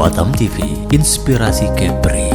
Batam TV, inspirasi Kepri.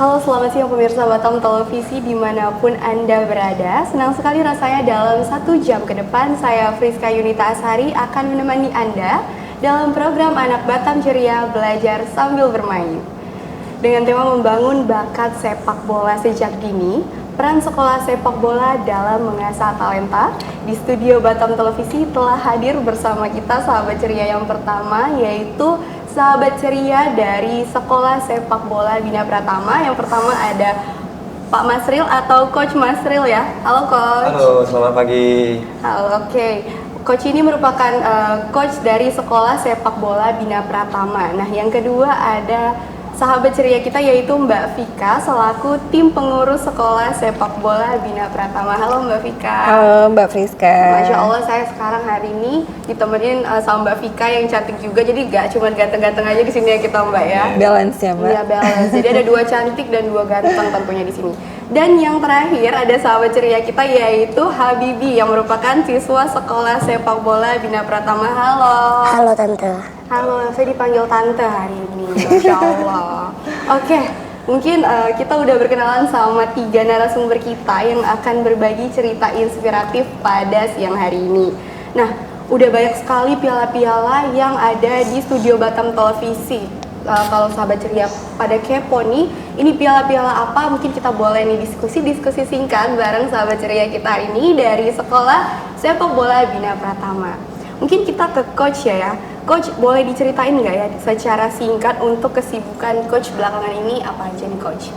Halo, selamat siang pemirsa Batam Televisi dimanapun Anda berada. Senang sekali rasanya dalam 1 jam ke depan saya Friska Yunita Ashari akan menemani Anda dalam program Anak Batam Ceria Belajar Sambil Bermain. Dengan tema membangun bakat sepak bola sejak dini, peran sekolah sepak bola dalam mengasah talenta, di studio Batam Televisi telah hadir bersama kita sahabat ceria yang pertama, yaitu sahabat ceria dari Sekolah Sepak Bola Bina Pratama. Yang pertama ada Pak Masril atau Coach Masril ya. Halo Coach. Halo, selamat pagi. Halo, oke. Coach ini merupakan coach dari Sekolah Sepak Bola Bina Pratama. Nah, yang kedua ada sahabat ceria kita yaitu Mbak Vika selaku tim pengurus Sekolah Sepak Bola Bina Pratama. Halo Mbak Vika. Halo Mbak Friska. Masya Allah, saya sekarang hari ini ditemenin sama Mbak Vika yang cantik juga. Jadi gak cuma ganteng-ganteng aja di sini ya kita Mbak ya. Balance ya Mbak. Iya, balance. Jadi ada 2 cantik dan 2 ganteng tentunya di sini. Dan yang terakhir ada sahabat ceria kita yaitu Habibi yang merupakan siswa Sekolah Sepak Bola Bina Pratama. Halo. Halo Tante. Halo, saya dipanggil Tante hari ini. Masya Allah. Oke, mungkin kita udah berkenalan sama 3 narasumber kita yang akan berbagi cerita inspiratif pada siang hari ini. Nah, udah banyak sekali piala-piala yang ada di studio Batam Televisi. Kalau sahabat ceria pada kepo nih, ini piala-piala apa? Mungkin kita boleh nih diskusi singkat bareng sahabat ceria kita hari ini dari Sekolah Sepak Bola Bina Pratama. Mungkin kita ke Coach ya. Coach, boleh diceritain nggak ya secara singkat untuk kesibukan Coach belakangan ini apa aja nih Coach?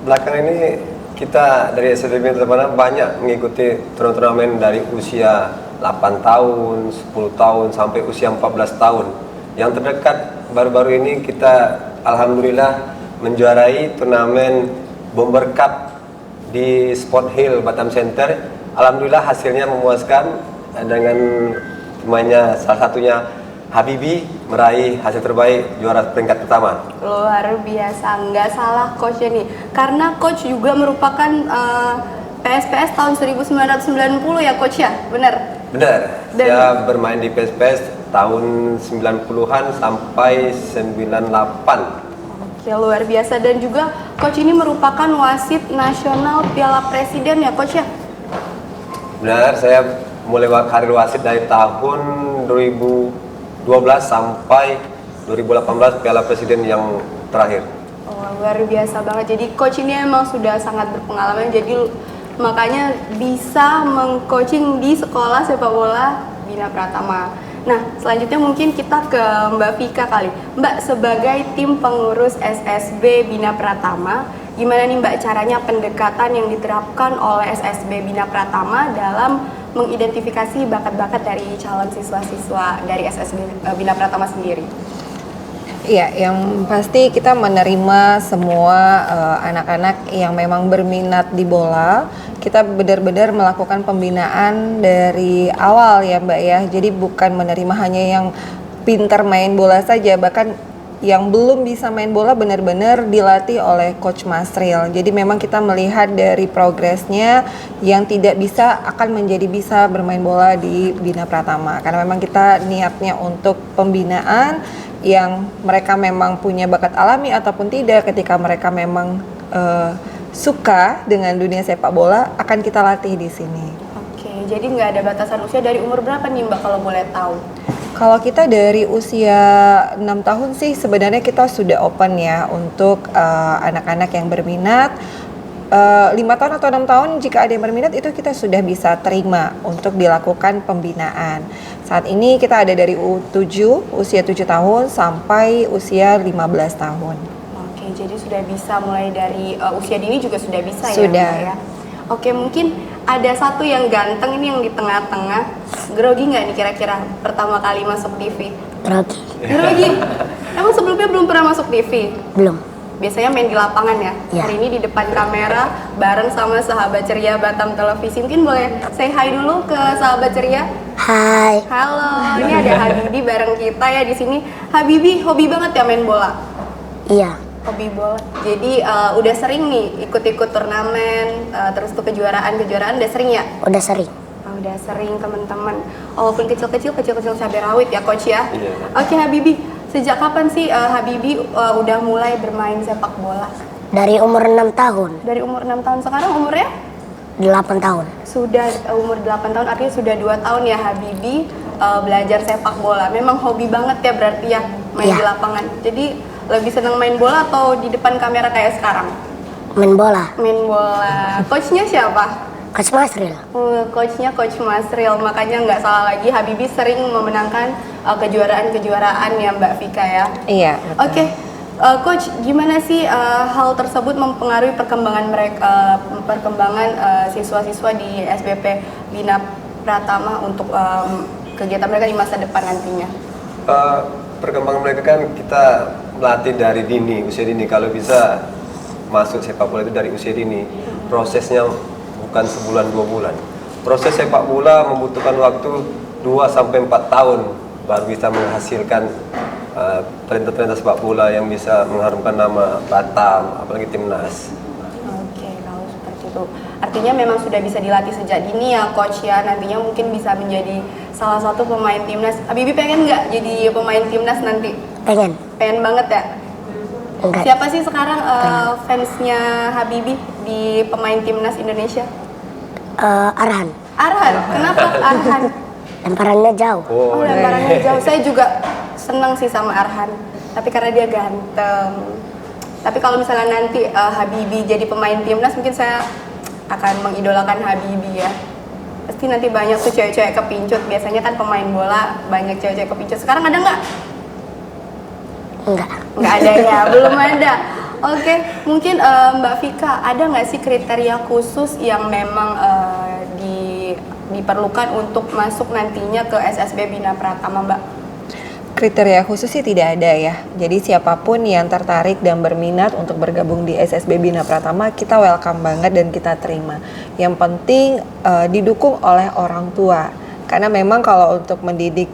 Belakangan ini kita dari SSB Bina Pratama banyak mengikuti turnamen dari usia 8 tahun, 10 tahun sampai usia 14 tahun. Yang terdekat baru-baru ini kita alhamdulillah menjuarai turnamen Bomber Cup di Sport Hill Batam Center. Alhamdulillah hasilnya memuaskan dengan pemainnya salah satunya Habibi meraih hasil terbaik juara peringkat pertama. Luar biasa, nggak salah coachnya nih. Karena coach juga merupakan PSPS tahun 1990 ya coach ya, benar? Benar. Saya bermain di PSPS tahun 90-an sampai 98. Oke, luar biasa. Dan juga coach ini merupakan wasit nasional Piala Presiden ya coach ya? Benar, saya mulai karir wasit dari tahun 2012 sampai 2018 Piala Presiden yang terakhir. Oh, luar biasa banget. Jadi coach ini emang sudah sangat berpengalaman. Jadi makanya bisa mengcoaching di Sekolah Sepak Bola Bina Pratama. Nah, selanjutnya mungkin kita ke Mbak Vika kali. Mbak, sebagai tim pengurus SSB Bina Pratama, gimana nih Mbak caranya pendekatan yang diterapkan oleh SSB Bina Pratama dalam mengidentifikasi bakat-bakat dari calon siswa-siswa dari SSB Bina Pratama sendiri? Iya, yang pasti kita menerima semua anak-anak yang memang berminat di bola. Kita benar-benar melakukan pembinaan dari awal ya Mbak ya. Jadi bukan menerima hanya yang pintar main bola saja, bahkan yang belum bisa main bola benar-benar dilatih oleh Coach Masril. Jadi memang kita melihat dari progresnya yang tidak bisa akan menjadi bisa bermain bola di Bina Pratama. Karena memang kita niatnya untuk pembinaan yang mereka memang punya bakat alami ataupun tidak, ketika mereka memang suka dengan dunia sepak bola akan kita latih di sini. Oke, jadi nggak ada batasan usia. Dari umur berapa nih Mbak kalau boleh tahu? Kalau kita dari usia 6 tahun sih sebenarnya kita sudah open ya untuk anak-anak yang berminat. 5 tahun atau 6 tahun jika ada yang berminat itu kita sudah bisa terima untuk dilakukan pembinaan. Saat ini kita ada dari usia 7 tahun sampai usia 15 tahun. Oke, jadi sudah bisa mulai dari usia dini juga sudah bisa ya? Sudah. Mbak, ya? Oke, mungkin ada satu yang ganteng ini yang di tengah-tengah. Grogi nggak nih kira-kira pertama kali masuk TV? Grogi. Grogi? Emang sebelumnya belum pernah masuk TV? Belum. Biasanya main di lapangan ya? Ya. Hari ini di depan kamera bareng sama sahabat ceria Batam Televisi. Mungkin boleh say hi dulu ke sahabat ceria? Hai. Halo, ini ada Habibi bareng kita ya di sini. Habibi hobi banget ya main bola. Iya, Hobi bola. Jadi udah sering nih ikut-ikut turnamen, terus tuh kejuaraan udah sering ya? udah sering. Udah sering teman-teman. Walaupun kecil-kecil cabai rawit ya coach ya. Iya. Oke Habibi, sejak kapan sih Habibi udah mulai bermain sepak bola? Dari umur 6 tahun, Dari umur 6 tahun, sekarang umurnya? 8 tahun. Sudah umur 8 tahun, artinya sudah 2 tahun ya Habibi belajar sepak bola. Memang hobi banget ya berarti ya main Iya. di lapangan. Jadi lebih senang main bola atau di depan kamera kayak sekarang? Main bola. Main bola. Coachnya siapa? Coach Masril. Coachnya Coach Masril, makanya nggak salah lagi Habibi sering memenangkan kejuaraan-kejuaraan ya Mbak Vika ya. Iya. betul. Oke, Coach, gimana sih hal tersebut mempengaruhi perkembangan mereka, siswa-siswa di SBP Bina Pratama untuk kegiatan mereka di masa depan nantinya? Perkembangan mereka kan kita melatih dari dini, usia dini. Kalau bisa masuk sepak bola itu dari usia dini. Prosesnya bukan sebulan 2 bulan. Proses sepak bola membutuhkan waktu 2 sampai 4 tahun baru bisa menghasilkan talenta-talenta sepak bola yang bisa mengharumkan nama Batam, apalagi timnas. Oke, kalau seperti itu. Artinya memang sudah bisa dilatih sejak dini ya Coach ya. Nantinya mungkin bisa menjadi salah satu pemain timnas. Habibi pengen nggak jadi pemain timnas nanti? Pengen. Pengen banget ya? Enggak. Siapa sih sekarang fansnya Habibi di pemain timnas Indonesia? Arhan. Arhan, kenapa Arhan? Lemparannya jauh. Oh, lemparannya jauh. Saya juga senang sih sama Arhan, tapi karena dia ganteng. Tapi kalau misalnya nanti Habibi jadi pemain timnas, mungkin saya akan mengidolakan Habibi ya. Pasti nanti banyak tuh cewek-cewek kepincut. Biasanya kan pemain bola banyak cewek-cewek kepincut. Sekarang ada nggak? Enggak. Nggak ada ya, belum ada. Oke, mungkin Mbak Vika, ada nggak sih kriteria khusus yang memang diperlukan untuk masuk nantinya ke SSB Bina Pratama, Mbak? Kriteria khusus sih tidak ada ya. Jadi siapapun yang tertarik dan berminat untuk bergabung di SSB Bina Pratama, kita welcome banget dan kita terima. Yang penting didukung oleh orang tua. Karena memang kalau untuk mendidik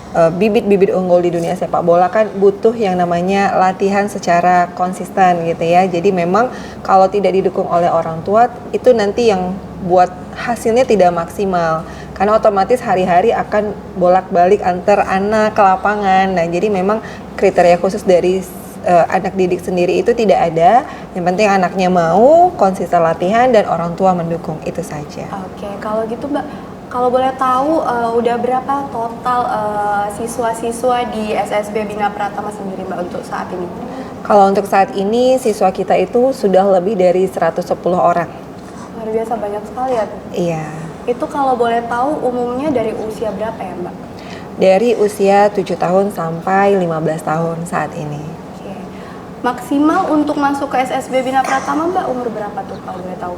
bibit-bibit unggul di dunia sepak bola kan butuh yang namanya latihan secara konsisten gitu ya. Jadi memang kalau tidak didukung oleh orang tua itu nanti yang buat hasilnya tidak maksimal. Karena otomatis hari-hari akan bolak-balik antar anak ke lapangan. Nah, jadi memang kriteria khusus dari anak didik sendiri itu tidak ada. Yang penting anaknya mau, konsisten latihan dan orang tua mendukung, itu saja. Oke, kalau gitu Mbak, kalau boleh tahu udah berapa total siswa-siswa di SSB Bina Pratama sendiri Mbak untuk saat ini? Kalau untuk saat ini siswa kita itu sudah lebih dari 110 orang. Luar biasa banyak sekali ya. Iya. Itu kalau boleh tahu umumnya dari usia berapa ya Mbak? Dari usia 7 tahun sampai 15 tahun saat ini. Oke. Maksimal untuk masuk ke SSB Bina Pratama Mbak umur berapa tuh kalau boleh tahu?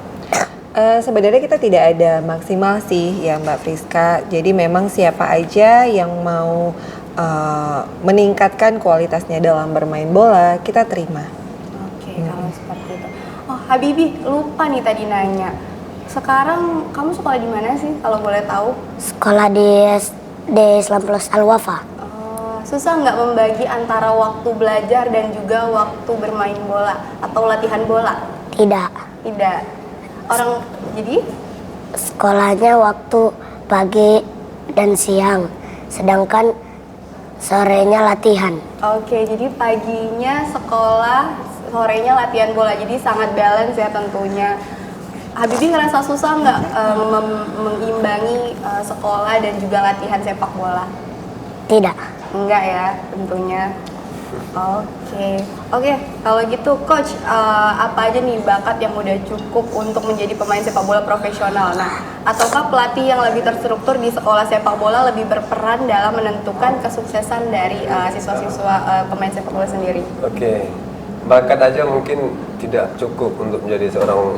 Sebenarnya kita tidak ada maksimal sih ya Mbak Friska. Jadi memang siapa aja yang mau meningkatkan kualitasnya dalam bermain bola, kita terima. Oke, kalau seperti itu. Oh, Habibi, lupa nih tadi nanya. Sekarang kamu sekolah di mana sih kalau boleh tahu? Sekolah di Islam Plus Al-Wafa. Oh, susah nggak membagi antara waktu belajar dan juga waktu bermain bola atau latihan bola? Tidak. Tidak. Orang jadi Sekolahnya waktu pagi dan siang. Sedangkan sorenya latihan. Oke, jadi paginya sekolah, sorenya latihan bola. Jadi sangat balance ya tentunya. Habibi ngerasa susah nggak mengimbangi sekolah dan juga latihan sepak bola? Tidak. Enggak ya, tentunya. Oke. Kalau gitu Coach, apa aja nih bakat yang udah cukup untuk menjadi pemain sepak bola profesional? Nah, ataukah pelatih yang lebih terstruktur di sekolah sepak bola lebih berperan dalam menentukan kesuksesan dari siswa-siswa pemain sepak bola sendiri? Oke, bakat aja mungkin tidak cukup untuk menjadi seorang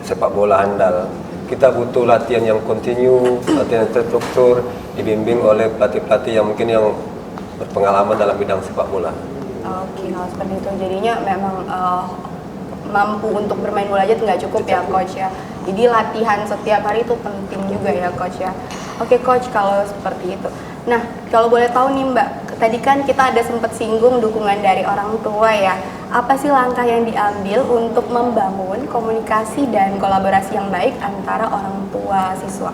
sepak bola handal. Kita butuh latihan yang kontinu, latihan yang terstruktur, dibimbing oleh pelatih-pelatih yang mungkin yang berpengalaman dalam bidang sepak bola. Oke, kalau seperti itu jadinya memang mampu untuk bermain bola aja nggak cukup ya Coach ya. Jadi latihan setiap hari itu penting juga ya Coach ya. Oke coach, kalau seperti itu. Nah, kalau boleh tahu nih Mbak, tadi kan kita ada sempat singgung dukungan dari orang tua ya. Apa sih langkah yang diambil untuk membangun komunikasi dan kolaborasi yang baik antara orang tua siswa?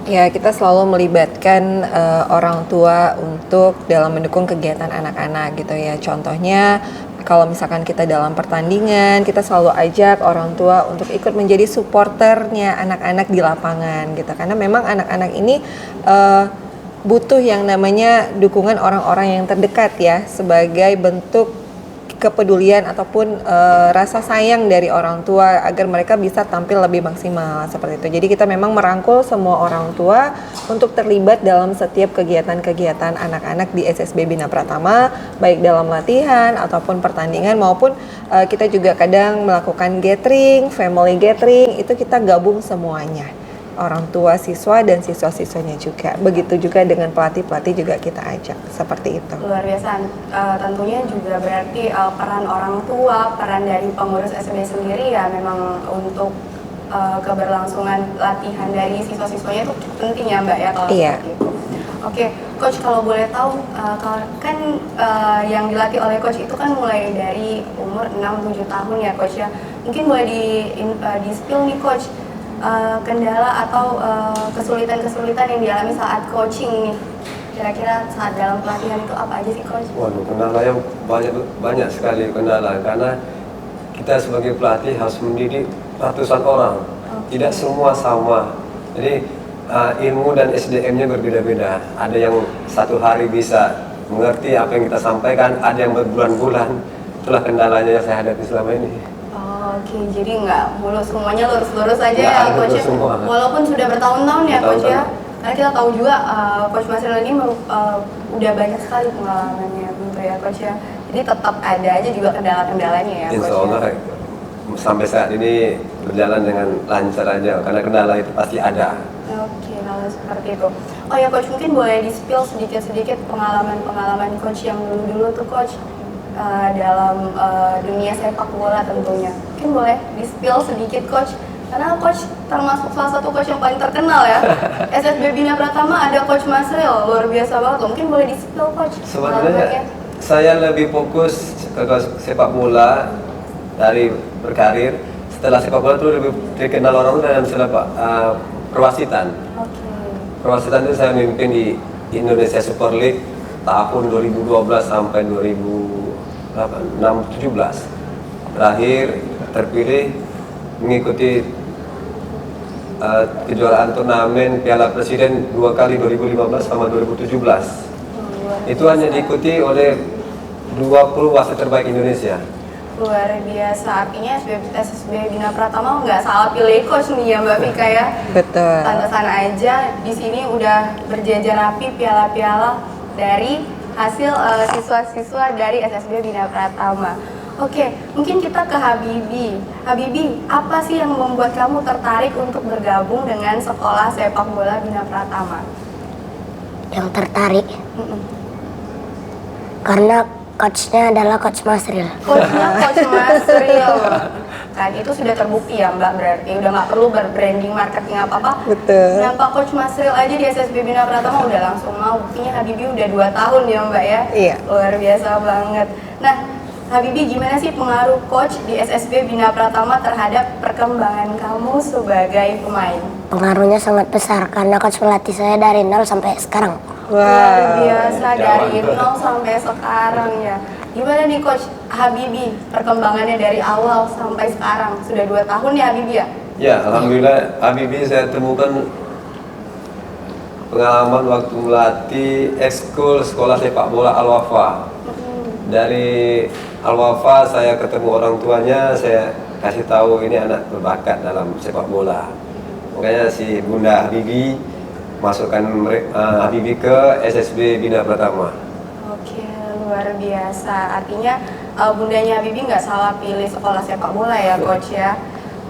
Ya, kita selalu melibatkan orang tua untuk dalam mendukung kegiatan anak-anak gitu ya. Contohnya, kalau misalkan kita dalam pertandingan, kita selalu ajak orang tua untuk ikut menjadi supporternya anak-anak di lapangan gitu. Karena memang anak-anak ini butuh yang namanya dukungan orang-orang yang terdekat ya, sebagai bentuk kepedulian ataupun rasa sayang dari orang tua agar mereka bisa tampil lebih maksimal seperti itu. Jadi kita memang merangkul semua orang tua untuk terlibat dalam setiap kegiatan-kegiatan anak-anak di SSB Bina Pratama, baik dalam latihan ataupun pertandingan maupun kita juga kadang melakukan gathering, family gathering, itu kita gabung semuanya. Orang tua siswa dan siswa-siswanya juga. Begitu juga dengan pelatih-pelatih juga kita ajak seperti itu. Luar biasa. Tentunya juga berarti peran orang tua, peran dari pengurus SSB sendiri ya memang untuk keberlangsungan latihan dari siswa-siswanya itu penting ya Mbak ya kalau seperti itu. Oke, Coach kalau boleh tahu kan yang dilatih oleh Coach itu kan mulai dari umur 6-7 tahun ya Coach ya. Mungkin boleh di spill nih Coach, kendala atau kesulitan-kesulitan yang dialami saat coaching nih, kira-kira saat dalam pelatihan itu apa aja sih Coach? Waduh, kendala yang banyak sekali kendala karena kita sebagai pelatih harus mendidik ratusan orang, tidak semua sama. Jadi ilmu dan SDM-nya berbeda-beda. Ada yang satu hari bisa mengerti apa yang kita sampaikan, ada yang berbulan-bulan. Itulah kendalanya yang saya hadapi selama ini. Oke, jadi nggak mulus semuanya lurus-lurus aja ya Coach ya. Walaupun sudah bertahun-tahun ya Coach ya. Karena kita tahu juga Coach Masril ini udah banyak sekali pengalamannya gitu ya Coach ya. Jadi tetap ada aja juga kendala-kendalanya ya Coach. Insya Allah ya. Sampai saat ini berjalan dengan lancar aja karena kendala itu pasti ada. Oke, kalau seperti itu. Oh ya Coach, mungkin boleh di-spill sedikit-sedikit pengalaman-pengalaman Coach yang dulu-dulu tuh Coach. Dalam dunia sepak bola tentunya. Mungkin boleh di-spill sedikit Coach, karena Coach termasuk salah satu Coach yang paling terkenal ya. SSB Bina Pratama ada Coach Masril, luar biasa banget. Mungkin boleh di-spill Coach. Sebenarnya saya lebih fokus ke sepak bola dari berkarir. Setelah sepak bola itu lebih dikenal orang dalam perwasitan. Perwasitan itu saya memimpin di Indonesia Super League tahun 2012 sampai 2017. Terakhir terpilih mengikuti kejuaraan turnamen Piala Presiden 2 kali 2015 sama 2017. Itu hanya diikuti oleh 20 wasit terbaik Indonesia. Luar biasa, artinya SSB Bina Pratama nggak salah pilih coach nih ya Mbak Vika ya. Betul. Pantesan aja di sini udah berjajar rapi piala-piala dari hasil siswa-siswa dari SSB Bina Pratama. Oke, mungkin kita ke Habibi. Habibi, apa sih yang membuat kamu tertarik untuk bergabung dengan sekolah sepak bola Bina Pratama? Yang tertarik karena coachnya adalah Coach Masril. Coachnya Coach Masril. Kan itu sudah terbukti ya Mbak, berarti udah nggak perlu berbranding marketing apa-apa. Betul. Nampak Coach Masril aja di SSB Bina Pratama udah langsung mau. Buktinya Habibi udah 2 tahun ya Mbak ya. Iya. Luar biasa banget. Nah, Habibi, gimana sih pengaruh coach di SSB Bina Pratama terhadap perkembangan kamu sebagai pemain? Pengaruhnya sangat besar karena coach melatih saya dari 0 sampai sekarang. Luar biasa, dari 0 sampai sekarang ya. Gimana nih Coach Habibi, perkembangannya dari awal sampai sekarang? Sudah 2 tahun ya Habibi ya? Ya, alhamdulillah Habibi saya temukan pengalaman waktu melatih ekskul sekolah sepak bola Al-Wafa. Dari Al-Wafa saya ketemu orang tuanya, saya kasih tahu ini anak berbakat dalam sepak bola. Makanya si Bunda Habibi masukkan Habibi ke SSB Bina Pratama. Oke, luar biasa. Artinya bundanya Habibi nggak salah pilih sekolah sepak bola ya Coach ya.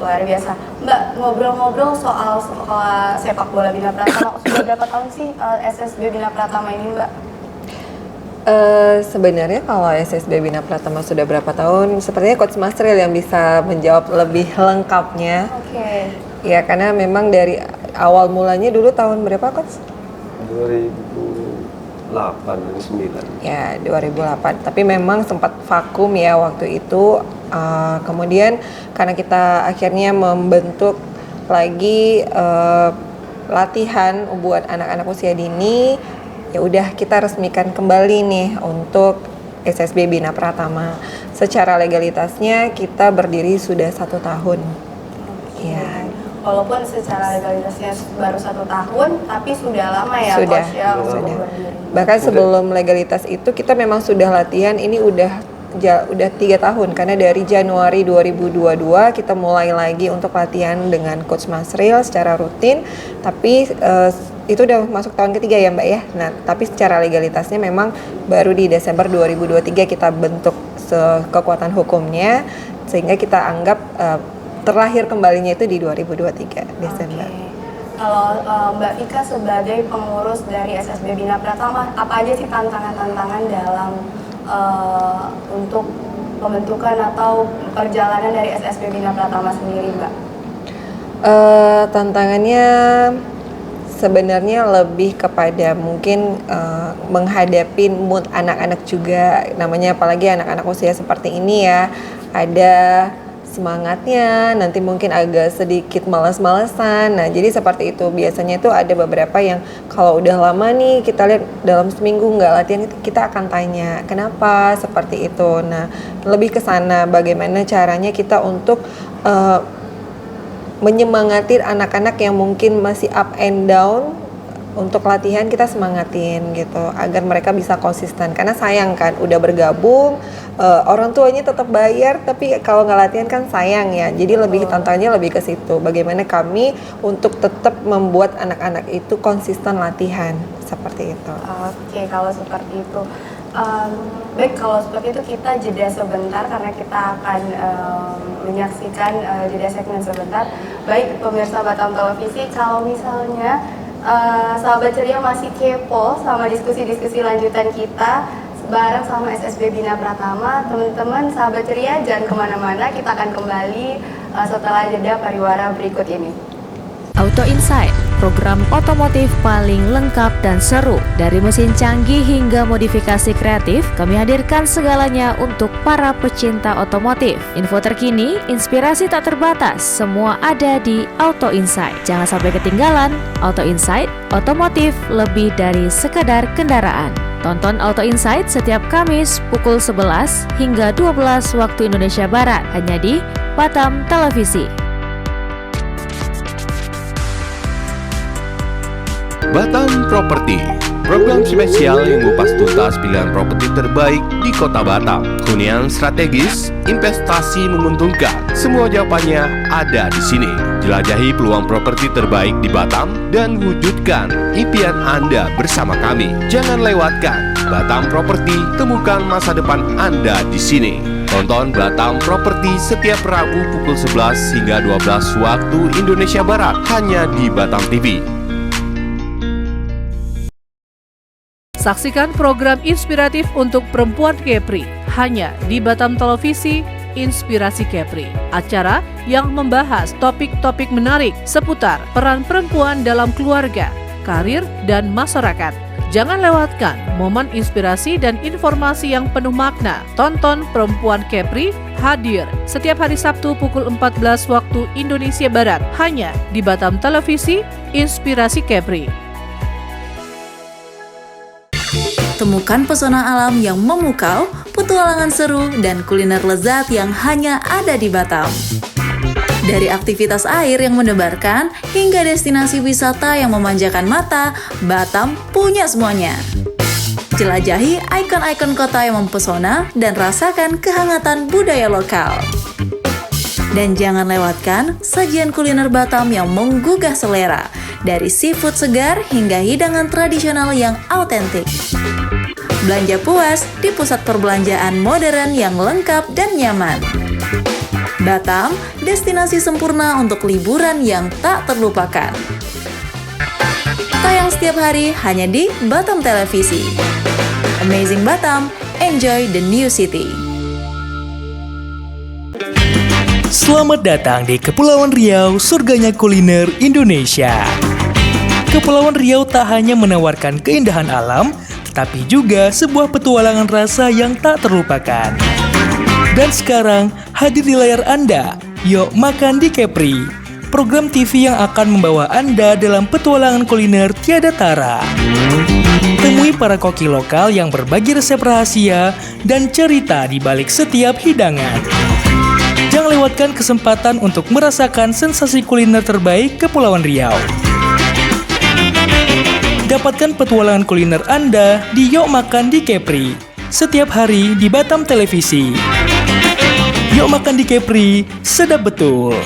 Luar biasa. Mbak, ngobrol-ngobrol soal sekolah sepak bola Bina Pratama, sudah berapa tahun sih SSB Bina Pratama ini Mbak? Sebenarnya kalau SSB Bina Pratama sudah berapa tahun, sepertinya Coach Masril yang bisa menjawab lebih lengkapnya. Oke. Ya, karena memang dari awal mulanya dulu tahun berapa Coach? 2008 dan 9. Ya 2008, tapi memang sempat vakum ya waktu itu. Kemudian karena kita akhirnya membentuk lagi latihan buat anak-anak usia dini, ya udah kita resmikan kembali nih untuk SSB Bina Pratama. Secara legalitasnya kita berdiri sudah 1 tahun. Ya. Walaupun secara legalitasnya baru 1 tahun, tapi sudah lama ya Sudah, Coach ya untuk sudah. berdiri. Bahkan sebelum legalitas itu kita memang sudah latihan, ini udah 3 tahun, karena dari Januari 2022 kita mulai lagi untuk latihan dengan Coach Masril secara rutin, tapi itu udah masuk tahun ketiga ya Mbak ya. Nah, tapi secara legalitasnya memang baru di Desember 2023 kita bentuk kekuatan hukumnya, sehingga kita anggap terlahir kembalinya itu di 2023 Desember. Oke. Kalau Mbak Vika sebagai pengurus dari SSB Bina Pratama, apa aja sih tantangan-tantangan dalam untuk pembentukan atau perjalanan dari SSB Bina Pratama sendiri, Mbak? Tantangannya sebenarnya lebih kepada mungkin menghadapi mood anak-anak juga, namanya apalagi anak-anak usia seperti ini ya, ada semangatnya, nanti mungkin agak sedikit malas-malesan. Nah, jadi seperti itu. Biasanya itu ada beberapa yang kalau udah lama nih kita lihat dalam seminggu nggak latihan, kita akan tanya kenapa seperti itu. Nah, lebih ke sana bagaimana caranya kita untuk menyemangati anak-anak yang mungkin masih up and down. Untuk latihan kita semangatin gitu agar mereka bisa konsisten, karena sayang kan udah bergabung orang tuanya tetap bayar tapi kalau nggak latihan kan sayang ya. Jadi lebih tantangannya lebih ke situ, bagaimana kami untuk tetap membuat anak-anak itu konsisten latihan seperti itu. Oke, kalau seperti itu. Baik, kalau seperti itu kita jeda sebentar karena kita akan menyaksikan jeda segmen sebentar. Baik pemirsa Batam Televisi, kalau misalnya sahabat ceria masih kepo sama diskusi-diskusi lanjutan kita bareng sama SSB Bina Pratama, teman-teman sahabat ceria jangan kemana-mana, kita akan kembali setelah jeda pariwara berikut ini. Auto Insight, program otomotif paling lengkap dan seru. Dari mesin canggih hingga modifikasi kreatif, kami hadirkan segalanya untuk para pecinta otomotif. Info terkini, inspirasi tak terbatas, semua ada di Auto Insight. Jangan sampai ketinggalan. Auto Insight, otomotif lebih dari sekadar kendaraan. Tonton Auto Insight setiap Kamis pukul 11 hingga 12 waktu Indonesia Barat, hanya di Batam Televisi. Batam Property, program spesial yang mengupas tuntas pilihan properti terbaik di Kota Batam. Hunian strategis, investasi menguntungkan, semua jawabannya ada di sini. Jelajahi peluang properti terbaik di Batam dan wujudkan impian Anda bersama kami. Jangan lewatkan Batam Property, temukan masa depan Anda di sini. Tonton Batam Property setiap Rabu pukul 11 hingga 12 waktu Indonesia Barat, hanya di Batam TV. Saksikan program inspiratif untuk perempuan Kepri hanya di Batam Televisi Inspirasi Kepri. Acara yang membahas topik-topik menarik seputar peran perempuan dalam keluarga, karir, dan masyarakat. Jangan lewatkan momen inspirasi dan informasi yang penuh makna. Tonton Perempuan Kepri hadir setiap hari Sabtu pukul 14 waktu Indonesia Barat hanya di Batam Televisi Inspirasi Kepri. Temukan pesona alam yang memukau, petualangan seru, dan kuliner lezat yang hanya ada di Batam. Dari aktivitas air yang mendebarkan, hingga destinasi wisata yang memanjakan mata, Batam punya semuanya. Jelajahi ikon-ikon kota yang mempesona dan rasakan kehangatan budaya lokal. Dan jangan lewatkan sajian kuliner Batam yang menggugah selera, dari seafood segar hingga hidangan tradisional yang autentik. Belanja puas di pusat perbelanjaan modern yang lengkap dan nyaman. Batam, destinasi sempurna untuk liburan yang tak terlupakan. Tayang setiap hari hanya di Batam Televisi. Amazing Batam, enjoy the new city. Selamat datang di Kepulauan Riau, surganya kuliner Indonesia. Kepulauan Riau tak hanya menawarkan keindahan alam, tetapi juga sebuah petualangan rasa yang tak terlupakan. Dan sekarang hadir di layar Anda, Yuk Makan di Kepri, program TV yang akan membawa Anda dalam petualangan kuliner tiada tara. Temui para koki lokal yang berbagi resep rahasia dan cerita di balik setiap hidangan. Jangan lewatkan kesempatan untuk merasakan sensasi kuliner terbaik Kepulauan Riau. Dapatkan petualangan kuliner Anda di Yuk Makan di Kepri, setiap hari di Batam Televisi. Yuk Makan di Kepri, sedap betul.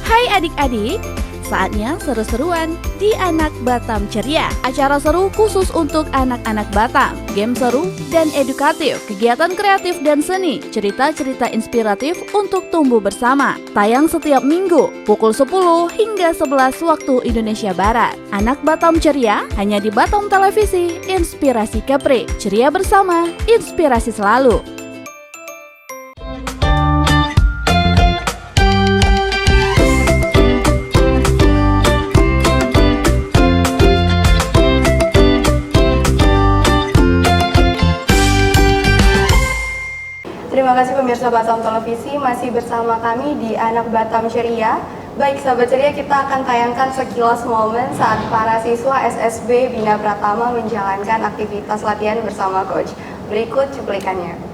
Hai adik-adik, saatnya seru-seruan di Anak Batam Ceria. Acara seru khusus untuk anak-anak Batam, game seru dan edukatif, kegiatan kreatif dan seni, cerita-cerita inspiratif untuk tumbuh bersama. Tayang setiap minggu pukul 10 hingga 11 waktu Indonesia Barat. Anak Batam Ceria hanya di Batam Televisi, Inspirasi Kepri. Ceria bersama, inspirasi selalu. Terima kasih pemirsa Batam Televisi, masih bersama kami di Anak Batam Ceria. Baik sahabat ceria, kita akan tayangkan sekilas momen saat para siswa SSB Bina Pratama menjalankan aktivitas latihan bersama coach. Berikut cuplikannya.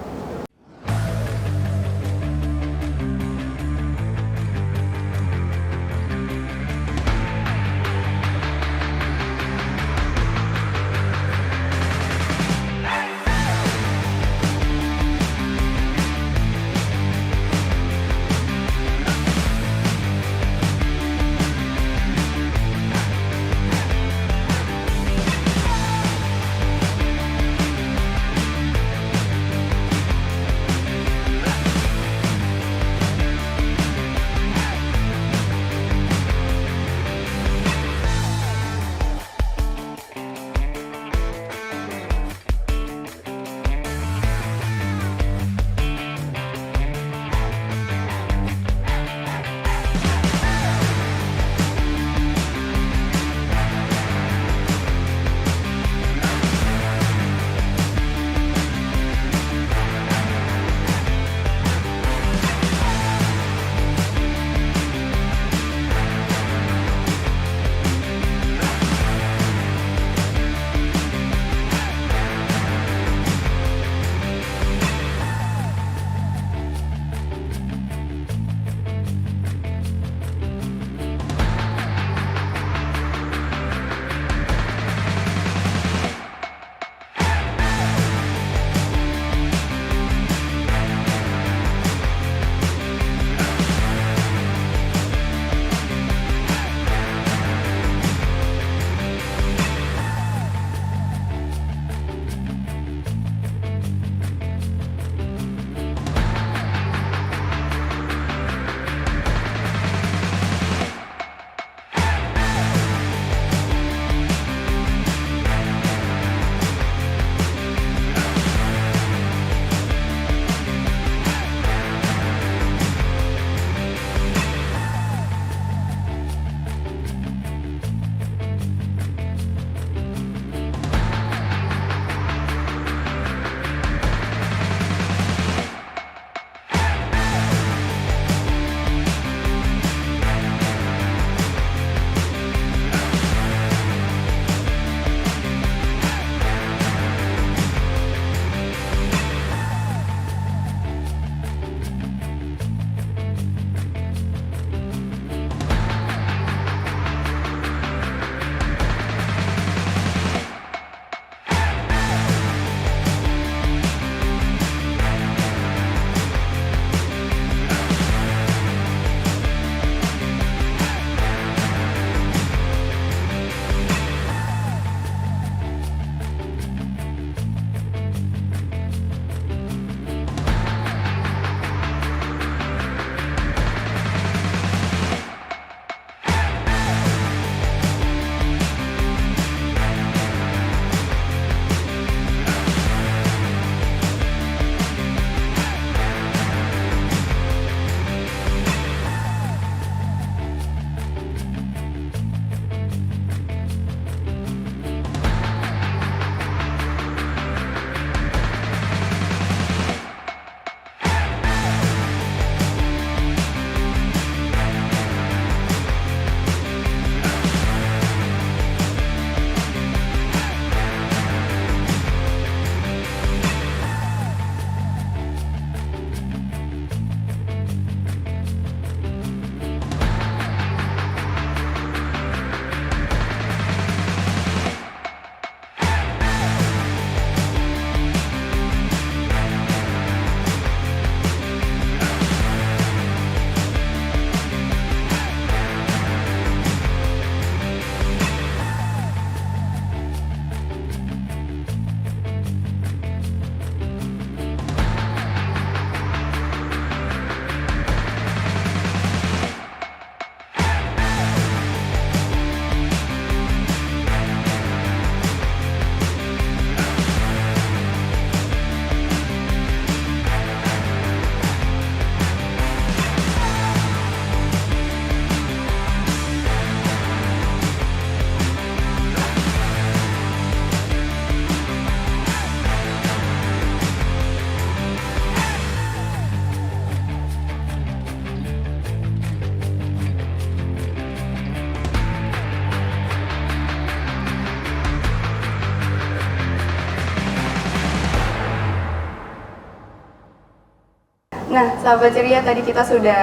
Nah, sahabat ceria, tadi kita sudah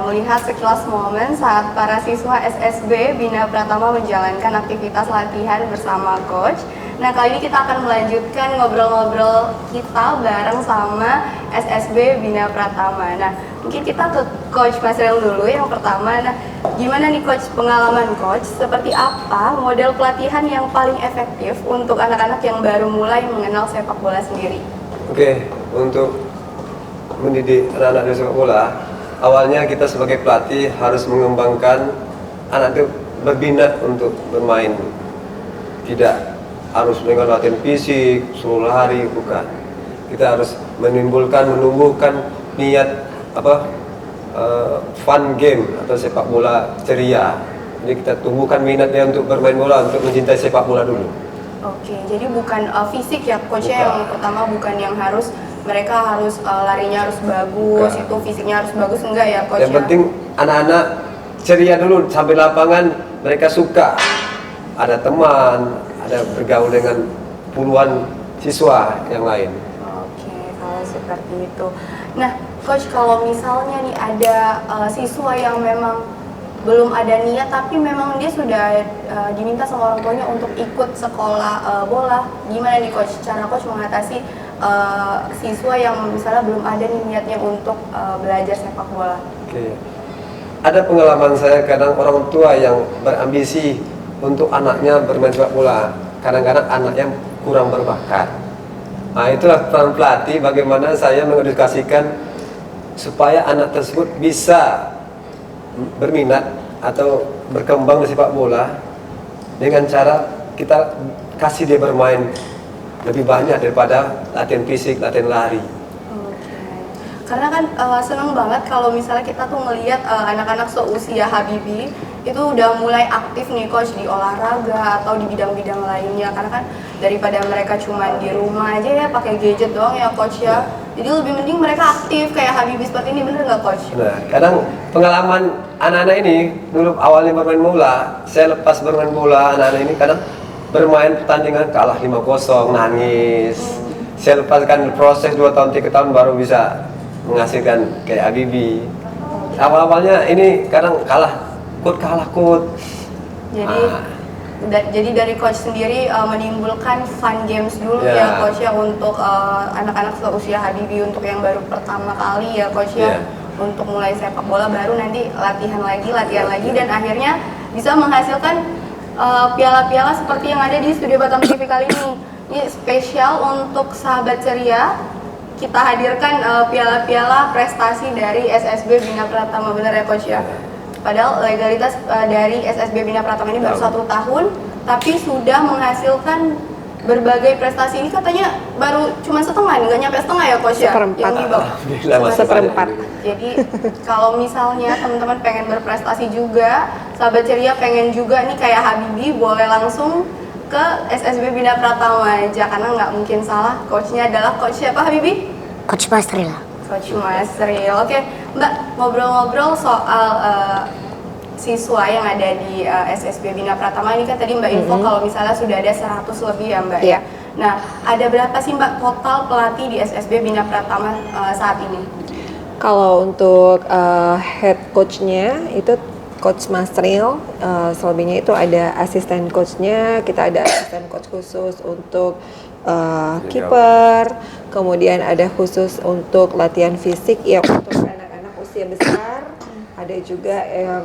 melihat sekilas momen saat para siswa SSB Bina Pratama menjalankan aktivitas latihan bersama coach. Nah, kali ini kita akan melanjutkan ngobrol-ngobrol kita bareng sama SSB Bina Pratama. Nah, mungkin kita ke Coach Masril dulu yang pertama. Nah, gimana nih Coach, pengalaman Coach? Seperti apa model pelatihan yang paling efektif untuk anak-anak yang baru mulai mengenal sepak bola sendiri? Oke, untuk mendidik anak-anak di sepak bola, awalnya kita sebagai pelatih harus mengembangkan anak itu berminat untuk bermain. Tidak harus dengan latihan fisik, suruh lari, bukan. Kita harus menumbuhkan niat fun game atau sepak bola ceria. Jadi kita tumbuhkan minat dia untuk bermain bola, untuk mencintai sepak bola dulu. Oke, jadi bukan fisik ya coachnya, yang pertama bukan yang harus mereka harus larinya harus bagus, itu fisiknya harus bagus, enggak ya coach? Yang penting anak-anak ceria dulu sampai lapangan, mereka suka ada teman, ada bergaul dengan puluhan siswa yang lain. Oke, kalau seperti itu. Nah, coach, kalau misalnya nih ada siswa yang memang belum ada niat tapi memang dia sudah diminta sama orang tuanya untuk ikut sekolah bola, gimana nih coach? Cara coach mengatasi siswa yang misalnya belum ada nih niatnya untuk belajar sepak bola? Oke. Ada pengalaman saya, kadang orang tua yang berambisi untuk anaknya bermain sepak bola, kadang-kadang anaknya kurang berbakat. Nah, itulah peran pelatih, bagaimana saya mengedukasikan supaya anak tersebut bisa berminat atau berkembang di sepak bola dengan cara kita kasih dia bermain lebih banyak daripada latihan fisik, latihan lari. Karena kan seneng banget kalau misalnya kita tuh ngelihat anak-anak seusia Habibie itu udah mulai aktif nih coach di olahraga atau di bidang-bidang lainnya, karena kan daripada mereka cuma di rumah aja ya pakai gadget doang ya coach ya. Jadi lebih mending mereka aktif kayak Habibie seperti ini, bener nggak coach? Nah, kadang pengalaman anak-anak ini dulu awalnya bermain bola, saya lepas bermain bola, anak-anak ini kadang bermain pertandingan kalah 5-0, nangis. Saya lepaskan proses 2 tahun 3 tahun baru bisa menghasilkan kayak Habibie. Awal-awalnya ini kadang kalah kut. Jadi dari coach sendiri menimbulkan fun games dulu ya coach ya untuk anak-anak seusia Habibie, untuk yang baru pertama kali ya coach ya, untuk mulai sepak bola, baru nanti latihan lagi dan akhirnya bisa menghasilkan piala-piala seperti yang ada di Studio Batam TV kali ini. Ini spesial untuk sahabat ceria, kita hadirkan piala-piala prestasi dari SSB Bina Pratama, bener ya coach ya? Padahal legalitas dari SSB Bina Pratama ini baru 1 tahun, tapi sudah menghasilkan berbagai prestasi. Ini katanya baru cuma setengah, nggak nyampe setengah ya coach ya? Seperempat. Jadi kalau misalnya teman-teman pengen berprestasi juga, sahabat ceria pengen juga nih kayak Habibie, boleh langsung ke SSB Bina Pratama aja, karena nggak mungkin salah. Coachnya adalah coach siapa Habibie? Coach Masril. Coach Masril. Oke, Mbak, ngobrol-ngobrol soal siswa yang ada di SSB Bina Pratama ini kan tadi Mbak info kalau misalnya sudah ada 100 lebih ya Mbak. Iya. Nah, ada berapa sih Mbak total pelatih di SSB Bina Pratama saat ini? Kalau untuk head coachnya itu Coach Masril, selebihnya itu ada asisten coachnya, kita ada asisten coach khusus untuk kiper, kemudian ada khusus untuk latihan fisik ya untuk anak-anak usia besar, ada juga yang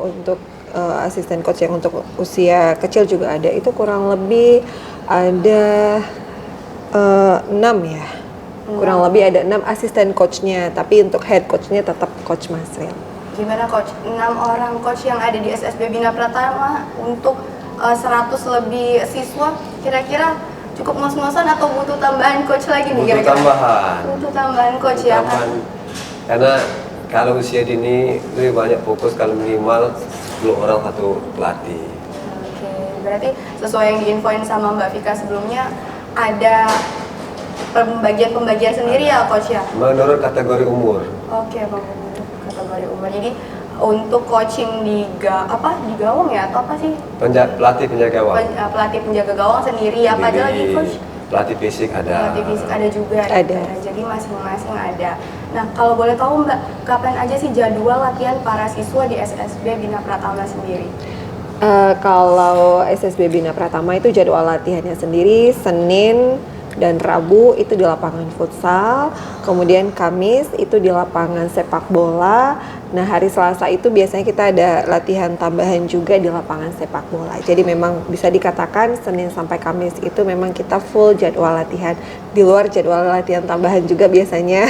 untuk asisten coach yang untuk usia kecil juga ada, itu kurang lebih ada 6 ya, kurang lebih ada 6 asisten coachnya, tapi untuk head coachnya tetap Coach Masril. Gimana coach, 6 orang coach yang ada di SSB Bina Pratama untuk 100 lebih siswa, kira-kira cukup ngos-ngosan atau butuh tambahan coach lagi nih kira-kira? Butuh tambahan coach ya kan? Karena kalau usia dini lebih banyak fokus, kalau minimal 10 orang 1 pelatih. Oke, berarti sesuai yang diinfoin sama Mbak Vika sebelumnya, ada pembagian sendiri ya coach ya? Menurut kategori umur. Oke, kategori umur. Jadi untuk coaching di gawang ya atau apa sih? Pelatih penjaga gawang. Pelatih penjaga gawang sendiri, apa aja lagi coach? Pelatih fisik ada. Pelatih fisik ada juga. Ada. Jadi masing-masing ada. Nah, kalau boleh tahu Mbak, kapan aja sih jadwal latihan para siswa di SSB Bina Pratama sendiri? Kalau SSB Bina Pratama itu jadwal latihannya sendiri Senin dan Rabu itu di lapangan futsal, kemudian Kamis itu di lapangan sepak bola. Nah, hari Selasa itu biasanya kita ada latihan tambahan juga di lapangan sepak bola. Jadi memang bisa dikatakan Senin sampai Kamis itu memang kita full jadwal latihan. Di luar jadwal latihan tambahan juga biasanya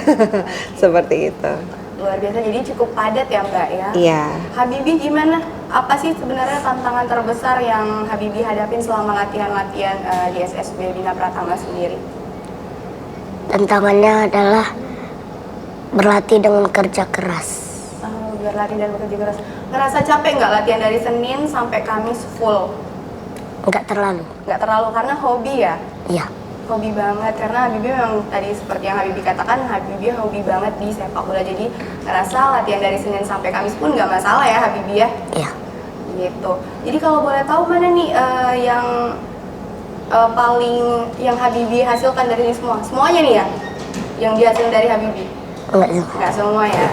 seperti itu. Luar biasa, jadi cukup padat ya Mbak ya? Iya. Habibie gimana? Apa sih sebenarnya tantangan terbesar yang Habibie hadapin selama latihan-latihan di SSB Bina Pratama sendiri? Tantangannya adalah berlatih dengan kerja keras. Berlatih dan bekerja keras. Ngerasa capek nggak latihan dari Senin sampai Kamis full? Enggak terlalu. Nggak terlalu, karena hobi ya? Iya. Hobi banget, karena Habibie memang tadi seperti yang Habibie katakan, Habibie hobi banget di sepak bola. Jadi ngerasa latihan dari Senin sampai Kamis pun nggak masalah ya Habibie ya? Iya. Gitu. Jadi kalau boleh tahu mana nih yang paling yang Habibie hasilkan dari ini semua? Semuanya nih ya? Yang dihasilkan dari Habibie? Enggak semua ya?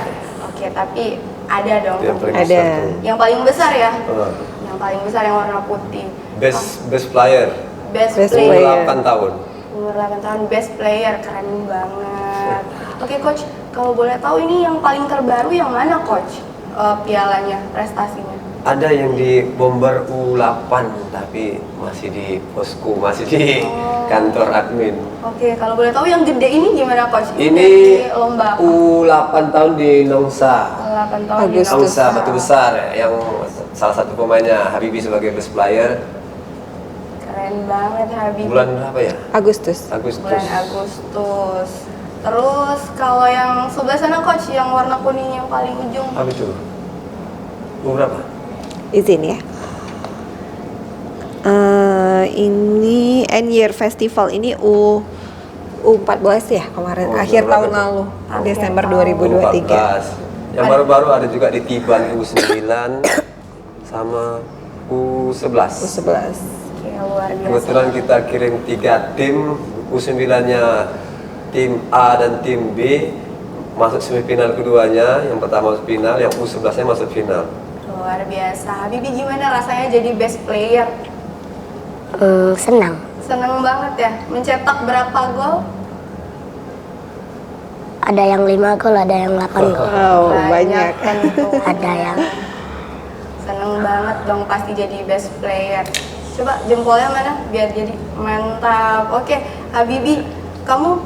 Oke, tapi ada dong. Yang paling Ada. besar tuh. Yang paling besar ya? Yang paling besar yang warna putih. Best player. Best Best player. player. 8 tahun. Umur 8 tahun, best player, keren banget. Oke Coach, kalau boleh tahu ini yang paling terbaru yang mana Coach? Pialanya, prestasinya? Ada yang di Bomber U8 tapi masih di posko, masih di kantor admin. Oke, kalau boleh tahu yang gede ini gimana Coach? Ini dari lomba apa? U8 tahun di Nongsa. 8 tahun di Nongsa Batu Besar yang salah satu pemainnya Habibie sebagai best player. Keren banget Habibie. Bulan berapa ya? Agustus. Bulan Agustus. Terus kalau yang sebelah sana Coach, yang warna kuning yang paling ujung? Apa itu? U berapa? Izin ya. Ini End Year Festival ini U14 ya kemarin, akhir tahun lalu, Desember 2023. Yang baru-baru ada juga di Tiban U9 sama U11. Oke, luar biasa. Kebetulan kita kirim 3 tim, U9-nya tim A dan tim B masuk semifinal keduanya, yang pertama masuk final, yang U11-nya masuk final. Luar biasa. Habibie gimana rasanya jadi best player? Senang. Seneng banget ya. Mencetak berapa gol? Ada yang 5 gol, ada yang 8 gol. Oh, banyak. Tentu. Ada yang Seneng banget dong pasti jadi best player. Coba jempolnya mana biar jadi mantap. Oke, Habibie, kamu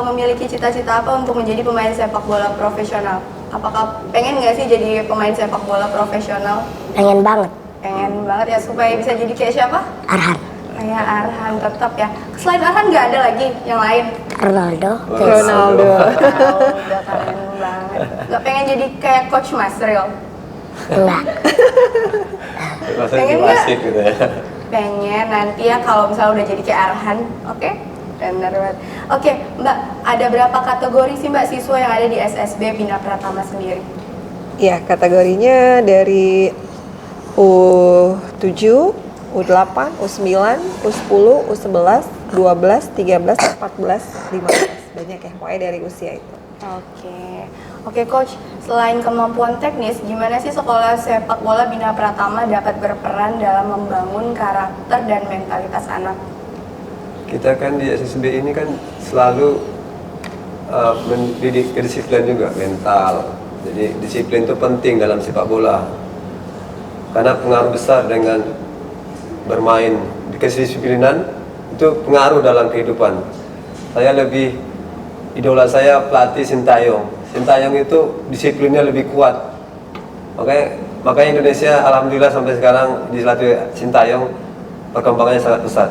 memiliki cita-cita apa untuk menjadi pemain sepak bola profesional? Apakah pengen nggak sih jadi pemain sepak bola profesional? pengen banget. Pengen banget ya, supaya bisa jadi kayak siapa? Arhan. Kayak Arhan tetap ya. Selain Arhan nggak ada lagi yang lain? Ronaldo. Ronaldo. Udah keren banget. Nggak pengen jadi kayak Coach Masril? Enggak. Rasanya Pengen di nggak? Wasik gitu ya. Pengen nanti ya kalau misalnya udah jadi kayak Arhan, oke? Benar banget. Oke, Mbak, ada berapa kategori sih Mbak siswa yang ada di SSB Bina Pratama sendiri? Ya, kategorinya dari U7, U8, U9, U10, U11, 12, 13, 14, 15. Banyak ya, pokoknya dari usia itu. Oke Coach, selain kemampuan teknis, gimana sih sekolah sepak bola Bina Pratama dapat berperan dalam membangun karakter dan mentalitas anak? Kita kan di SSB ini kan selalu mendidik kedisiplinan juga, mental. Jadi disiplin itu penting dalam sepak bola. Karena pengaruh besar dengan bermain di kedisiplinan itu pengaruh dalam kehidupan. Saya lebih idola saya pelatih Sintayong. Sintayong itu disiplinnya lebih kuat. Makanya Indonesia alhamdulillah sampai sekarang dilatih Sintayong perkembangannya sangat pesat.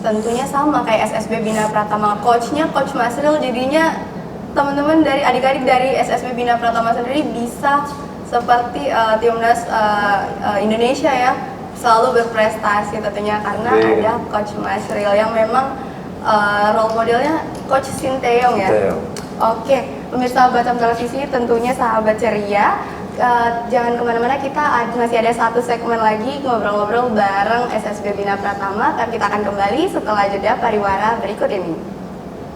Tentunya sama kayak SSB Bina Pratama, coachnya Coach Masril, jadinya teman-teman dari adik-adik dari SSB Bina Pratama sendiri bisa seperti timnas Indonesia ya, selalu berprestasi tentunya karena ada Coach Masril yang memang role modelnya Coach Sintayong ya. Oke, pemirsa Batam Televisi, tentunya sahabat ceria. Jangan kemana-mana, kita masih ada satu segmen lagi ngobrol-ngobrol bareng SSB Bina Pratama. Tapi kita akan kembali setelah jeda pariwara berikut ini.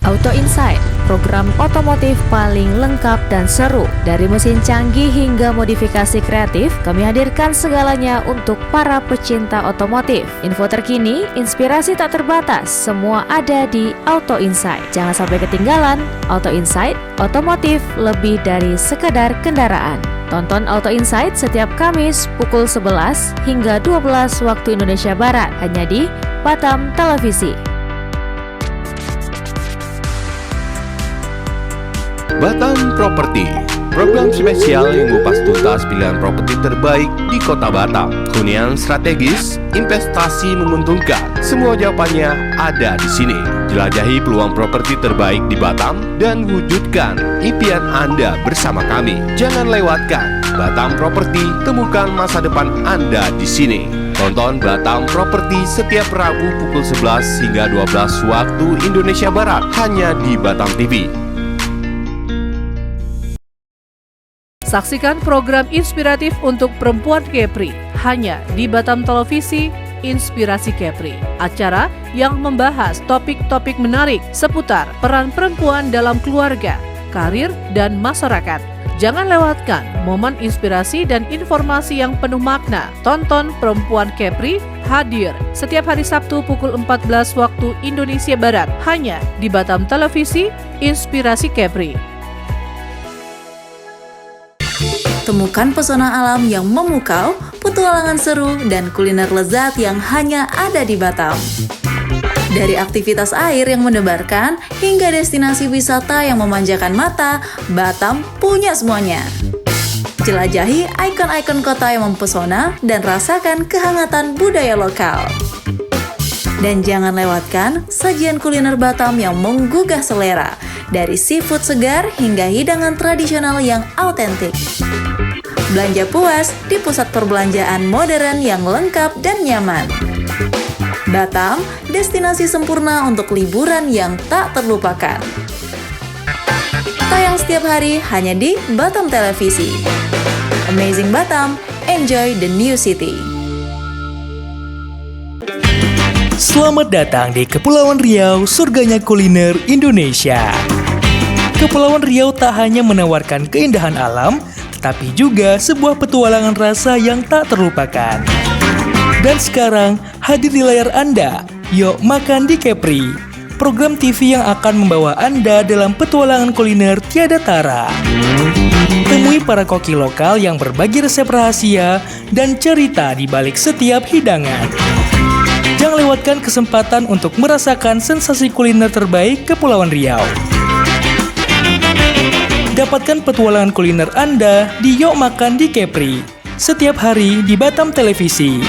Auto Insight, program otomotif paling lengkap dan seru. Dari mesin canggih hingga modifikasi kreatif, kami hadirkan segalanya untuk para pecinta otomotif. Info terkini, inspirasi tak terbatas, semua ada di Auto Insight. Jangan sampai ketinggalan. Auto Insight, otomotif lebih dari sekedar kendaraan. Tonton Auto Insight setiap Kamis pukul 11 hingga 12 waktu Indonesia Barat, hanya di Batam Televisi. Batam Property, program spesial yang mengupas tuntas pilihan properti terbaik di Kota Batam. Hunian strategis, investasi menguntungkan, semua jawabannya ada di sini. Jelajahi peluang properti terbaik di Batam dan wujudkan impian Anda bersama kami. Jangan lewatkan Batam Property, temukan masa depan Anda di sini. Tonton Batam Property setiap Rabu pukul 11 hingga 12 waktu Indonesia Barat, hanya di Batam TV. Saksikan program inspiratif untuk perempuan Kepri hanya di Batam Televisi Inspirasi Kepri. Acara yang membahas topik-topik menarik seputar peran perempuan dalam keluarga, karir, dan masyarakat. Jangan lewatkan momen inspirasi dan informasi yang penuh makna. Tonton Perempuan Kepri hadir setiap hari Sabtu pukul 14 waktu Indonesia Barat, hanya di Batam Televisi Inspirasi Kepri. Temukan pesona alam yang memukau, petualangan seru, dan kuliner lezat yang hanya ada di Batam. Dari aktivitas air yang mendebarkan, hingga destinasi wisata yang memanjakan mata, Batam punya semuanya. Jelajahi ikon-ikon kota yang mempesona dan rasakan kehangatan budaya lokal. Dan jangan lewatkan sajian kuliner Batam yang menggugah selera, dari seafood segar hingga hidangan tradisional yang autentik. Belanja puas di pusat perbelanjaan modern yang lengkap dan nyaman. Batam, destinasi sempurna untuk liburan yang tak terlupakan. Tayang setiap hari hanya di Batam Televisi. Amazing Batam, enjoy the new city. Selamat datang di Kepulauan Riau, surganya kuliner Indonesia. Kepulauan Riau tak hanya menawarkan keindahan alam, tetapi juga sebuah petualangan rasa yang tak terlupakan. Dan sekarang hadir di layar Anda, Yuk Makan di Kepri, program TV yang akan membawa Anda dalam petualangan kuliner tiada tara. Temui para koki lokal yang berbagi resep rahasia dan cerita di balik setiap hidangan. Jangan lewatkan kesempatan untuk merasakan sensasi kuliner terbaik Kepulauan Riau. Dapatkan petualangan kuliner Anda di Yuk Makan di Kepri setiap hari di Batam Televisi.